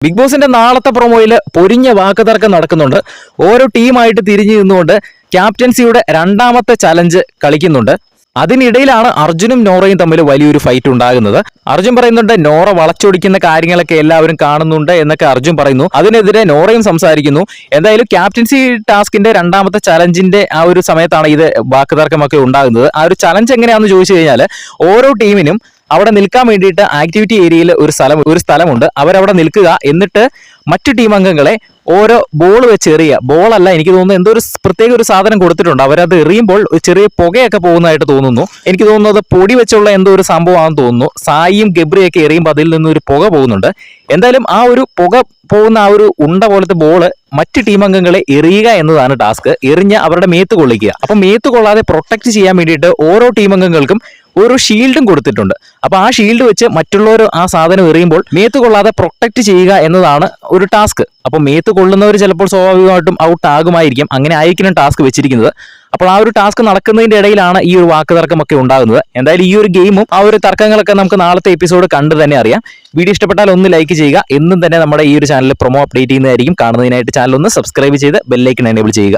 Big ബോസിന്റെ നാളത്തെ പ്രൊമോയിൽ പൊരിഞ്ഞ വാക്കുതർക്കം നടക്കുന്നുണ്ട്. ഓരോ ടീമായിട്ട് തിരിഞ്ഞു നിന്നുകൊണ്ട് ക്യാപ്റ്റൻസിയുടെ രണ്ടാമത്തെ ചലഞ്ച് കളിക്കുന്നുണ്ട്. അതിനിടയിലാണ് അർജുനും നോറയും തമ്മിൽ വലിയൊരു ഫൈറ്റ് ഉണ്ടാകുന്നത്. അർജുൻ പറയുന്നുണ്ട് നോറ വളച്ചൊടിക്കുന്ന കാര്യങ്ങളൊക്കെ എല്ലാവരും കാണുന്നുണ്ട് എന്നൊക്കെ അർജുൻ പറയുന്നു. അതിനെതിരെ നോറയും സംസാരിക്കുന്നു. എന്തായാലും ക്യാപ്റ്റൻസി ടാസ്കിന്റെ രണ്ടാമത്തെ ചലഞ്ചിന്റെ ആ ഒരു സമയത്താണ് ഇത് വാക്കുതർക്കമൊക്കെ ഉണ്ടാകുന്നത്. ആ ഒരു ചലഞ്ച് എങ്ങനെയാണെന്ന് ചോദിച്ചു കഴിഞ്ഞാൽ ഓരോ ടീമിനും അവിടെ നിൽക്കാൻ വേണ്ടിയിട്ട് ആക്ടിവിറ്റി ഏരിയയിൽ ഒരു സ്ഥലമുണ്ട്. അവരവിടെ നിൽക്കുക. എന്നിട്ട് മറ്റു ടീം അംഗങ്ങളെ ഓരോ ബോൾ വെച്ച് എറിയുക. ബോളല്ല, എനിക്ക് തോന്നുന്നു എന്തോ ഒരു പ്രത്യേക ഒരു സാധനം കൊടുത്തിട്ടുണ്ട്. അവരത് എറിയുമ്പോൾ ചെറിയ പുകയൊക്കെ പോകുന്നതായിട്ട് തോന്നുന്നു. എനിക്ക് തോന്നുന്നത് പൊടി വെച്ചുള്ള എന്തോ ഒരു സംഭവമാണെന്ന് തോന്നുന്നു. സായിയും ഗബ്രിയൊക്കെ എറിയുമ്പോൾ അതിൽ നിന്നൊരു പുക പോകുന്നുണ്ട്. എന്തായാലും ആ ഒരു പുക പോകുന്ന ആ ഒരു ഉണ്ട പോലത്തെ ബോള് മറ്റ് ടീം അംഗങ്ങളെ എറിയുക എന്നതാണ് ടാസ്ക്. എറിഞ്ഞ് അവരുടെ മേത്ത് കൊള്ളിക്കുക. അപ്പൊ മേത്ത് കൊള്ളാതെ പ്രൊട്ടക്ട് ചെയ്യാൻ വേണ്ടിയിട്ട് ഓരോ ടീം അംഗങ്ങൾക്കും ഒരു ഷീൽഡും കൊടുത്തിട്ടുണ്ട്. അപ്പൊ ആ ഷീൽഡ് വെച്ച് മറ്റുള്ളവർ ആ സാധനം എറിയുമ്പോൾ മേത്ത് കൊള്ളാതെ പ്രൊട്ടക്ട് ചെയ്യുക എന്നതാണ് ഒരു ടാസ്ക്. അപ്പൊ മേത്ത് കൊള്ളുന്നവർ ചിലപ്പോൾ സ്വാഭാവികമായിട്ടും ഔട്ട് ആകുമായിരിക്കും. അങ്ങനെ ആയിരിക്കണം ടാസ്ക് വെച്ചിരിക്കുന്നത്. അപ്പോൾ ആ ഒരു ടാസ്ക് നടക്കുന്നതിന്റെ ഇടയിലാണ് ഈ ഒരു വാക്കുതർക്കമൊക്കെ ഉണ്ടാകുന്നത്. എന്തായാലും ഈ ഒരു ഗെയിമും ആ ഒരു തർക്കങ്ങളൊക്കെ നമുക്ക് നാളത്തെ എപ്പിസോഡ് കണ്ടു തന്നെ അറിയാം. വീഡിയോ ഇഷ്ടപ്പെട്ടാൽ ഒന്ന് ലൈക്ക് ചെയ്യുക. എന്നും തന്നെ നമ്മുടെ ഈ ഒരു ചാനൽ പ്രൊമോ അപ്ഡേറ്റ് ചെയ്യുന്നതായിരിക്കും. കാണുന്നതിനായിട്ട് ചാനൽ ഒന്ന് സബ്സ്ക്രൈബ് ചെയ്ത് ബെല്ലൈക്കൺ എനേബിൾ ചെയ്യുക.